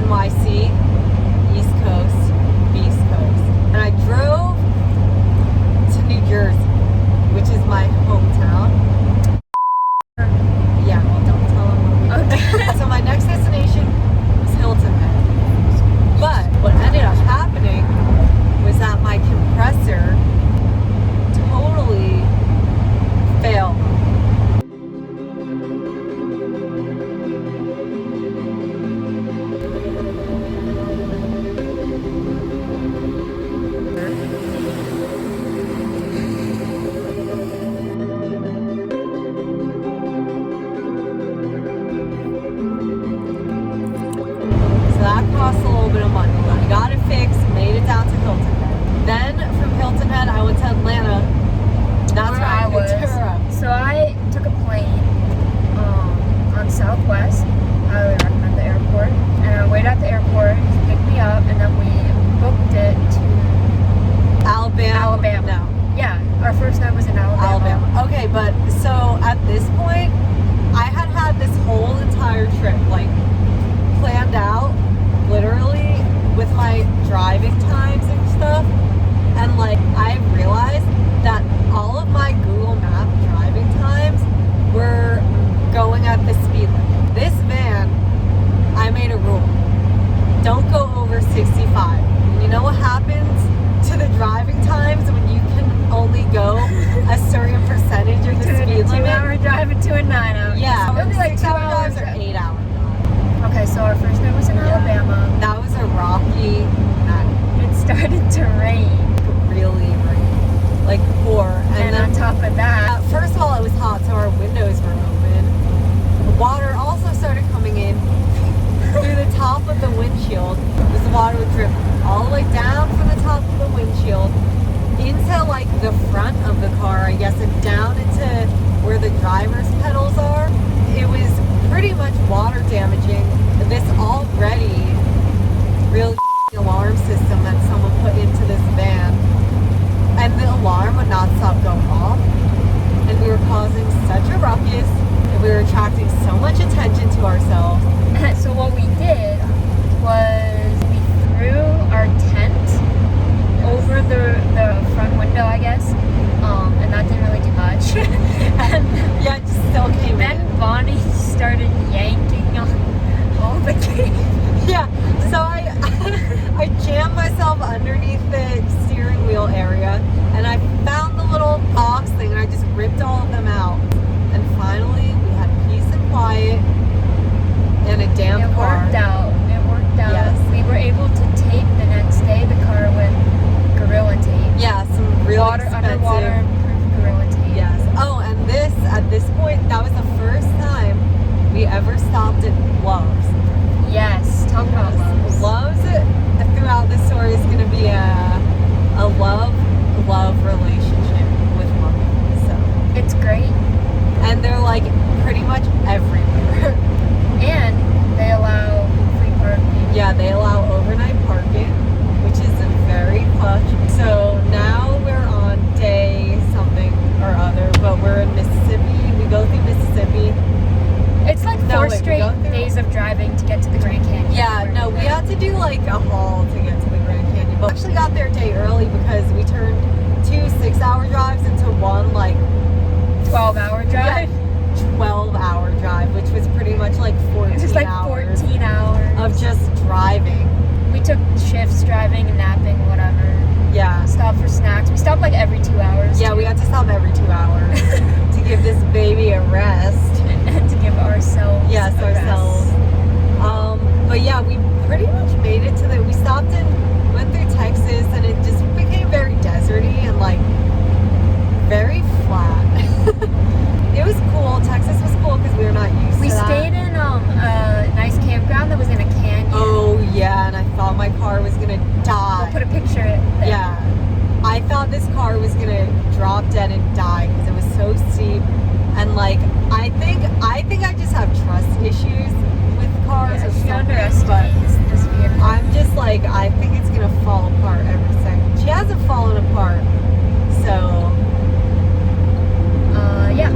NYC, East Coast, Beast Coast. And I drove to New Jersey, which is my hometown. Yeah, well, don't tell them where we were. So my next destination was Hilton Head. But what ended up happening was that my compressor totally failed. That cost a little bit of money, but I got it fixed, made it down to Hilton Head. Then from Hilton Head, I went to Atlanta. That's where I picked her up. So I took a plane on Southwest. Highly recommend the airport. And I waited at the airport to pick me up, and then we booked it to Alabama. No. Yeah, our first night was in Alabama. Okay, but so at this point, I had this whole entire trip like planned out, literally, with my driving times and stuff. And like I realized that all of my Google Map driving times were going at the speed limit. This van, I made a rule. Don't go over 65. You know what happens to the driving times when you can only go a certain percentage of the speed limit? 2 hour drive and 2 and 9 hours. Yeah, It'll be like 2 6-hour hours drives or 8-hour drives. Okay, so our first night was in Alabama. That was a rocky night. It started to rain. Really rain. Like pour. And then on top of that, first of all, it was hot, so our windows were open. The water also started coming in through the top of the windshield. Because the water would drip all the way down from the top of the windshield into like the front of the car, I guess, and down into where the driver's pedals are. It was pretty much water damaging this already really alarm system that someone put into this van, and the alarm would not stop going off, and we were causing such a ruckus, and we were attracting so much attention to ourselves. So what we did was we threw our tent over the front window, I guess, and that didn't really do much. And yeah, it just still came in. Then Bonnie started yanking on all the gates. Yeah, so I jammed myself underneath the steering wheel area, and I found the little box thing, and I just ripped all of them out. And finally, we had peace and quiet and a damn car. It worked out. Yes. We were able to tape the next day the car with Gorilla Tape. Yeah, some real expensive underwater Gorilla Tape. Yes. Oh, and at this point, that was the first time we ever stopped at Love's. Yes, talk about Love's. Love's throughout this story is going to be a love relationship with money. So it's great. And they're like pretty much everywhere. And they allow free parking. Yeah, they allow overnight parking, which is very clutch. So now we're on day something or other, but we're in Mississippi. We go through Mississippi. It's like four straight days of driving to get to the Grand Canyon. Yeah, no, we had to do like a haul to get to the Grand Canyon. But we actually got there a day early because we turned 2 6-hour drives into one like 12-hour drive. Yeah, 12-hour drive, which was pretty much like 14 It was like hours 14 hours of just driving. We took shifts driving and napping, whatever. Yeah. Stopped for snacks. We stopped like every 2 hours. Yeah, we got to stop every 2 hours to give this baby a rest. And to give ourselves Yes, a ourselves. rest. But yeah, we pretty much made it to we stopped and went through Texas, and it just became very deserty and like very flat. It was cool. Texas was cool because we were not used We to that. stayed in a nice campground that was in a canyon. Oh yeah, and I thought my car was gonna die. We'll put a picture there. Yeah, I thought this car was gonna drop dead and die because it was so steep, and like I think I just have trust issues with cars or She something. underestimates this vehicle. I'm just like, I think it's gonna fall apart every second. She hasn't fallen apart, so yeah.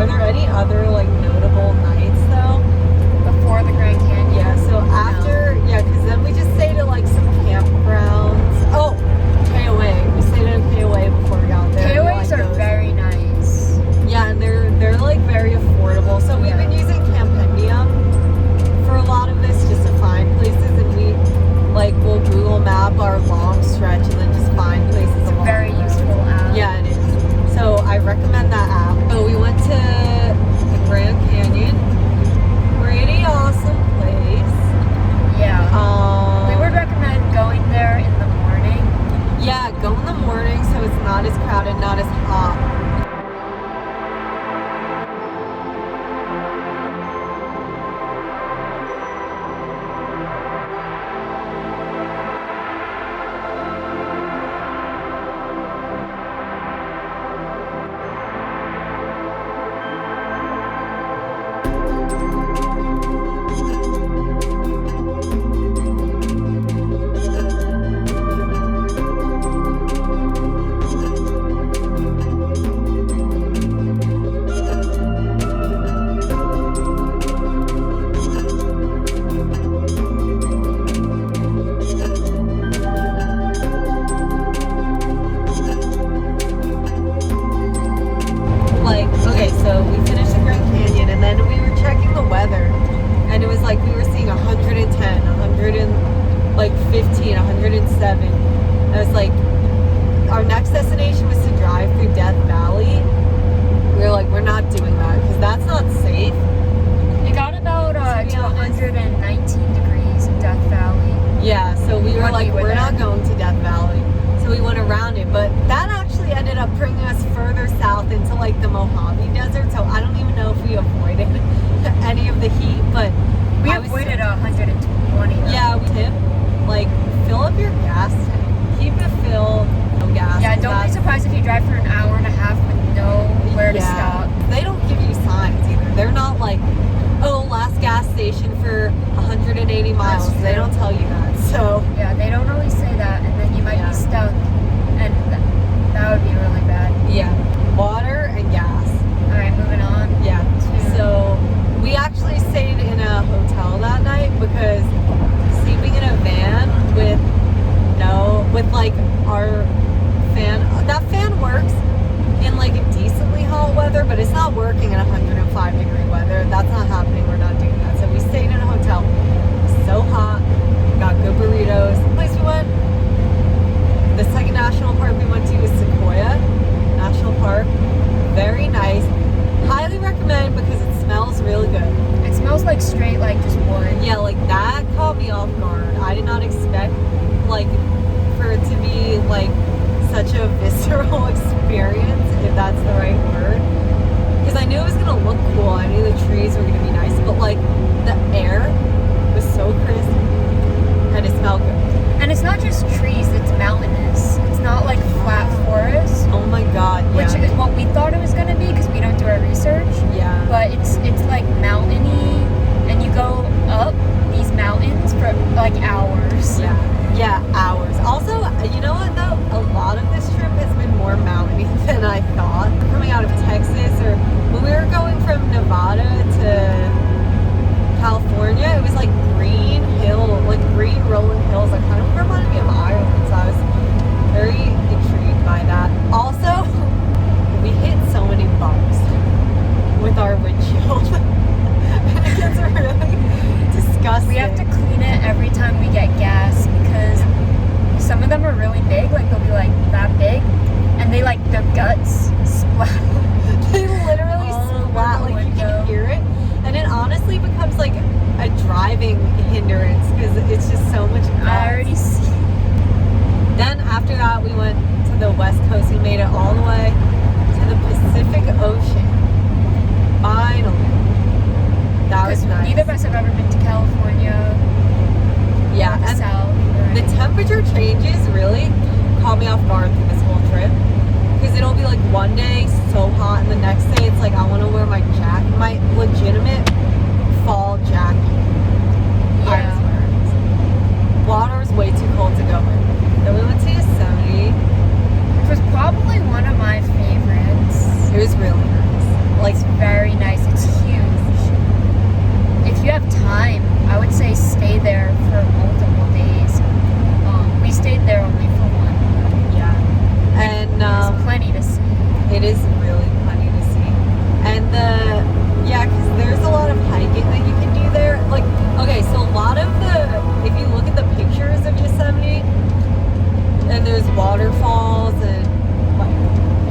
there any other like notable nights though? Before the Grand Canyon. Yeah, so after, yeah, because then we just stayed at like some campgrounds. Oh, KOA. We stayed at a KOA before we got there. KOAs are very nice. Yeah, and they're like very affordable. So we've been using Campendium for a lot of this just to find places, and we like will Google Map our long stretch and then just find places. It's a very useful app. Yeah, it is. So I recommend that app. So we went to the Grand Canyon. Pretty awesome place. Yeah. We would recommend going there in the morning. Yeah, go in the morning so it's not as crowded, not as hot. So we finished the Grand Canyon, and then we were checking the weather, and it was like we were seeing 110, 115, 107. And it was like our next destination was to drive through Death Valley. We were like, we're not doing that because that's not safe. It got about to 119 degrees in Death Valley. Yeah, so we were like, we're not going to Death Valley. So we went around it, but that actually ended up bringing us further south into like the Mojave Desert. So I don't even know if we avoided any of the heat, but we avoided 120. Yeah, we tip like fill up your gas tank, keep it filled, no gas. Yeah, don't be surprised if you drive for an hour and a half with nowhere to stop. They don't give you signs either. They're not like, oh, last gas station for 180 miles. They don't tell you that. So yeah, they don't always say that, and then you might be stuck, and that would be really bad. Yeah, water and gas. All right, moving on. Yeah. So we actually stayed in a hotel that night because sleeping in a van with like our fan. That fan works in like a decently hot weather, but it's not working in 105 degree weather. That's not happening. We're not doing that. So we stayed in a hotel. It was so hot. Got good burritos. The place we went, the second national park we went to was Sequoia National Park. Very nice. Highly recommend because it smells really good. It smells like straight, like just wood. Yeah, like that caught me off guard. I did not expect like for it to be like such a visceral experience, if that's the right word. Because I knew it was gonna look cool. I knew the trees were gonna be nice, but like the air was so crisp. And it smelled good. And it's not just trees, it's mountainous. It's not like flat forest. Oh my god, yeah. Which is what we thought it was going to be because we don't do our research. Yeah. But it's like mountainy, and you go up these mountains for like hours. Yeah. Yeah, hours. Also, you know what though? A lot of this trip has been more mountainy than I thought. Coming out of Texas, or when we were going from Nevada to California, it was like green rolling hills. That kind of reminded me of Ireland, so I was very intrigued by that. Also, we hit so many bumps with our windshield. It gets really disgusting. We have to clean it every time we get gas because some of them are really big, like they'll be like that big, and they like their guts splat. They literally splat, like you can hear it. And it honestly becomes like a driving hindrance because it's just so much guts. I already see. Then after that, we went to the West Coast. We made it all the way to the Pacific Ocean. Finally. That was nice. Neither of us have ever been to California. Yeah, or the and South. the temperature changes really caught me off guard through this whole trip. Because it'll be like one day so hot, and the next day it's like I want to wear my jacket, my legitimate fall jacket. Yeah. Water is way too cold to go in. Then we went to Yosemite. Which was probably one of my favorites. It was really nice. Like it's very it is really funny to see. And because there's a lot of hiking that you can do there. Like, okay, so a lot of if you look at the pictures of Yosemite, and there's waterfalls and like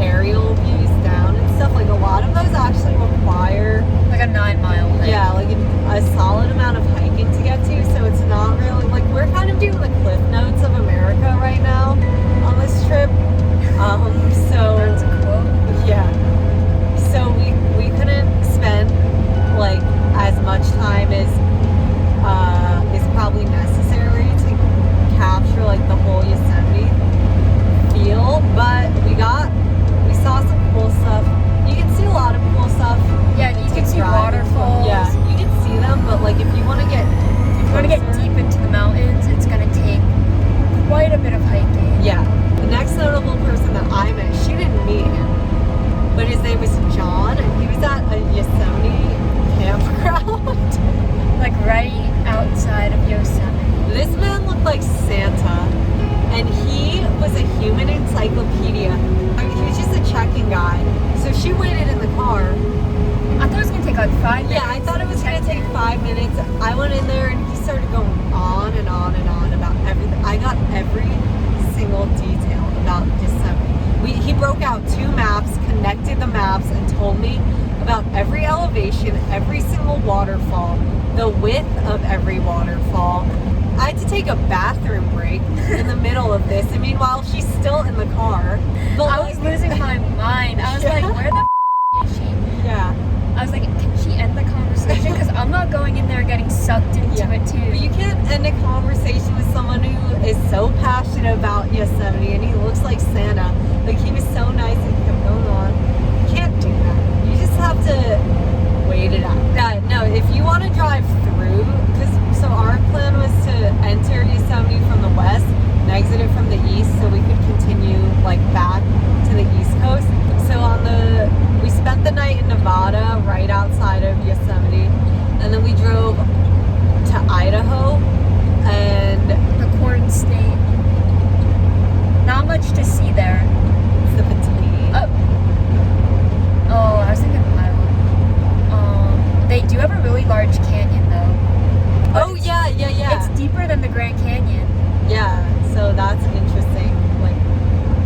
aerial views down and stuff, like a lot of those actually require like a 9-mile thing. Yeah, like a solid amount of hiking to get to, so it's not really, like, we're kind of doing the Cliff Notes of America right now on this trip. So That's a quote. yeah, so we couldn't spend like as much time as is probably necessary to capture like the whole Yosemite feel, but we saw some cool stuff. You can see a lot of cool stuff. Yeah, you can see waterfalls. Yeah, you can see them, but like if you want to get deep into the mountains, it's gonna take quite a bit of hiking. Yeah. The next notable person that I met, she didn't meet him, but his name was John, and he was at a Yosemite campground. Like right outside of Yosemite. This man looked like Santa, and he was a human encyclopedia. I mean, he was just a check-in guy. So she waited in the car. I thought it was gonna take like 5 minutes. Yeah, I thought it was gonna take 5 minutes. I went in there and he started going on and on and on about everything. I got every single detail about Yosemite. He broke out 2 maps, connected the maps, and told me about every elevation, every single waterfall, the width of every waterfall. I had to take a bathroom break in the middle of this, and meanwhile she's still in the car. But I was losing my mind. I was like, where the is she? Yeah. I was like, can she end the conversation? Because I'm not going in there getting sucked into it too. But you can't end a conversation with someone who is so passionate about Yosemite, and he looks like Santa. Like, he was so nice and kept going on. You can't do that. You just have to wait it out. No, if you want to drive through, so our plan was to enter Yosemite from the west and exit it from the east, so we could continue like back to the east coast. So we spent the night in Nevada, right outside of Yosemite, and then we drove to Idaho and the Corn State. Not much to see there. the potato. Oh, I was thinking Iowa. They do have a really large canyon though. But Oh yeah. It's deeper than the Grand Canyon. Yeah, so that's interesting. Like,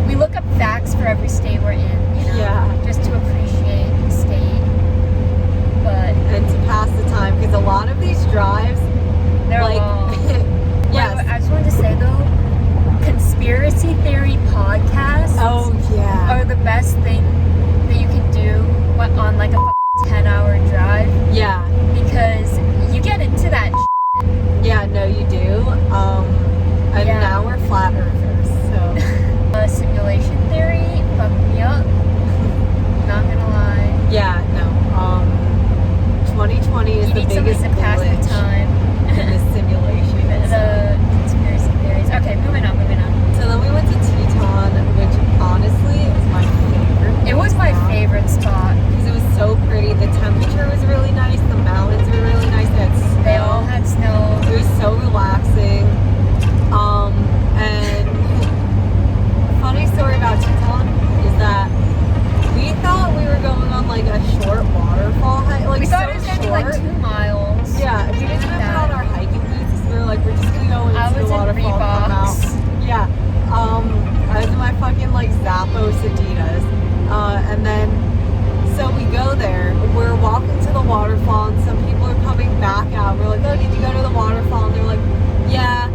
We look up facts for every state we're in, you know, Yeah. just to appreciate the state. But and to pass the time, because a lot of these drives, they're like, long. yes. Wait, I just wanted to say though, conspiracy theory podcasts are the best thing that you can do on like a 10-hour drive. Yeah. Because you get into that Yeah, no, you do. And Yeah. now we're flat earthers, so. simulation theory fucked me up. Not gonna lie. Yeah, no. 2020 is You the need something biggest to pass the glitch time. in this simulation. The conspiracy theories. Okay, moving on. So then we went to Teton, which honestly was my favorite. It was my favorite spot. Because it was so pretty. The temperature was really nice. The mountains were really nice. They had snow. They all had snow. It was so relaxing. And a funny story about Teton is that we thought we were going on like a short waterfall hike. Like, We thought so it was gonna be like short. 2 miles. Yeah, we didn't even put on our hiking boots. We were like, we're just gonna go into I was the in waterfall and come out. Reeboks. Yeah. I was in my fucking like Zappos Adidas. And then so we go there. We're walking to the waterfall, and some people are coming back out. We're like, oh, did you go to the waterfall? And they're like, yeah,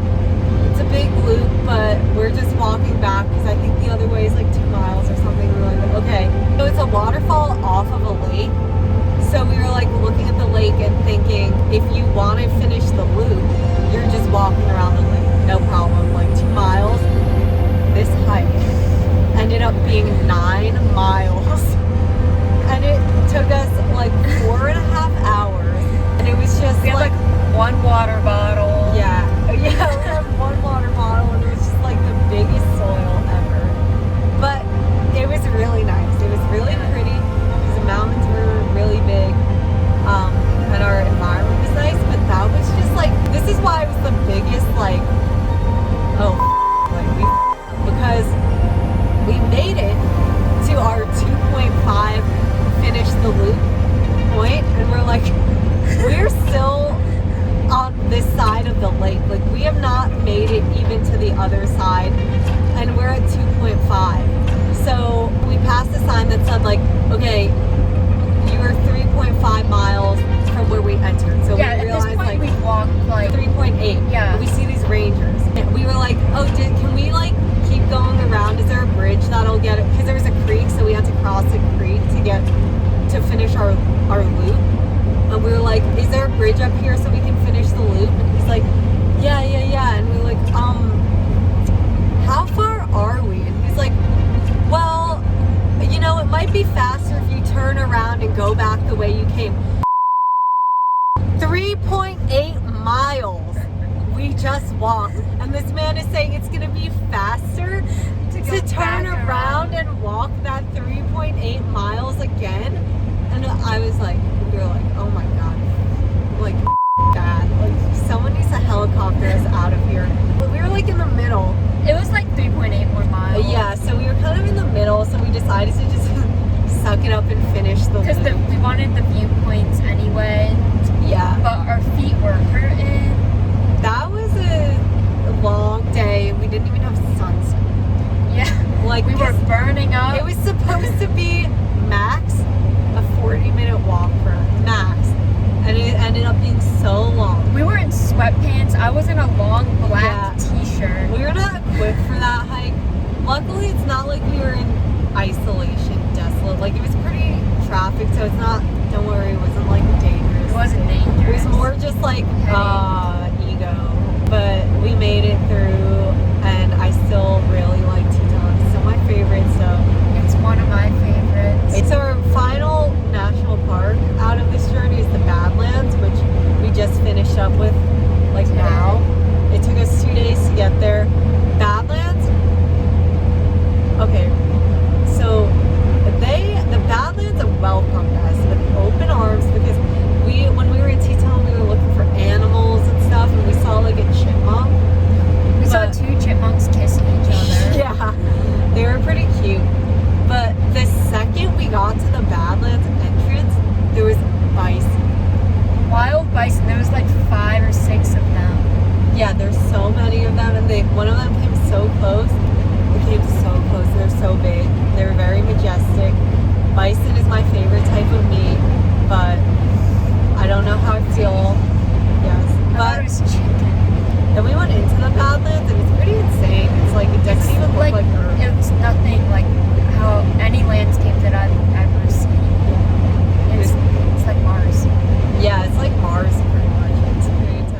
it's a big loop, but we're just walking back because I think the other way is like 2 miles or something. We were like, okay. So it's a waterfall off of a lake. So we were like looking at the lake and thinking, if you want to finish the loop, you're just walking around the lake. No problem. Like 2 miles. This hike ended up being 9 miles. And it took us like 4.5 hours. And it was just We had like one water bottle. yeah, we had one water bottle, and it was just like the biggest soil ever. But it was really nice. It was really pretty because the mountains were really big, and our environment was nice. But that was just like, this is why it was the biggest like, because we made it to our 2 finish our loop. And we were like, is there a bridge up here so we can finish the loop? And he's like, yeah. And we were like, how far are we? And he's like, well, you know, it might be faster if you turn around and go back the way you came. 3.8 miles we just walked. And this man is saying it's going to be faster to turn around and walk that 3.8 miles again. And I was like, we were like, oh my God. Like, God. Like, someone needs a helicopter us out of here. But we were like in the middle. It was like 3.8 more miles. Yeah, so we were kind of in the middle, so we decided to just suck it up and finish the loop. Because we wanted the viewpoints anyway. Yeah. But our feet were hurting. That was a long day, and we didn't even have sunscreen. Yeah. Like, we were burning up. It was supposed to be max a 40-minute walk for us. Max. And it ended up being so long. We were in sweatpants. I was in a long black t-shirt. We were not equipped for that hike. Luckily, it's not like we were in isolation, desolate. Like, it was pretty traffic, so it's not, don't worry, it wasn't like dangerous. It wasn't dangerous. It was more just like ego. But we made it through, and I still really like Teton. It's still my favorite, so. It's one of my favorites. It's our final national park out of this journey is the Badlands, which we just finished up with like now. It took us 2 days to get there. Badlands, okay, so the Badlands welcomed us with open arms because when we were in Teton, we were looking for animals and stuff, and we saw like a chipmunk. We saw 2 chipmunks kissing each other. Yeah, they were pretty cute. But the second we got to the Badlands entrance, there was bison. Wild bison. There was like 5 or 6 of them. Yeah, there's so many of them, and one of them came so close. They came so close. They're so big. They're very majestic. Bison is my favorite type of meat, but I don't know how I feel. Yes, but it was chicken. then we went into the Badlands, and it's pretty insane. It's like it doesn't even look like Earth. It's nothing like how any landscape that I've ever seen. It's like Mars. Yeah, it's like Mars pretty much. It's pretty intense.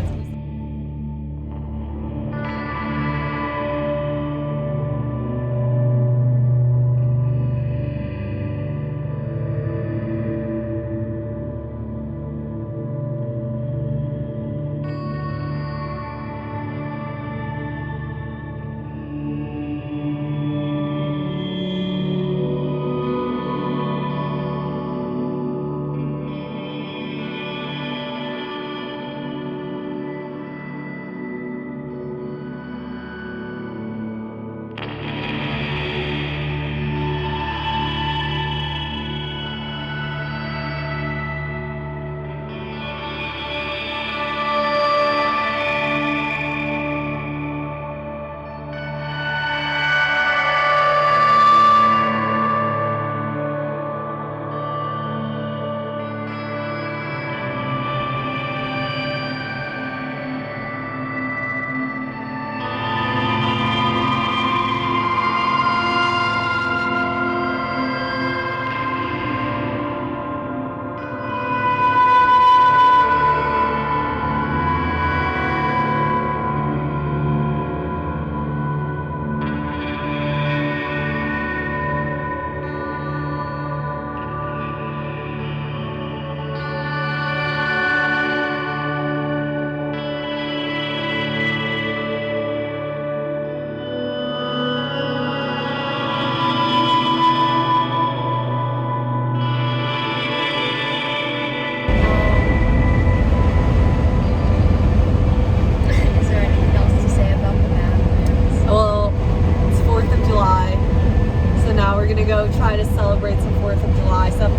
Try to celebrate some 4th of July stuff.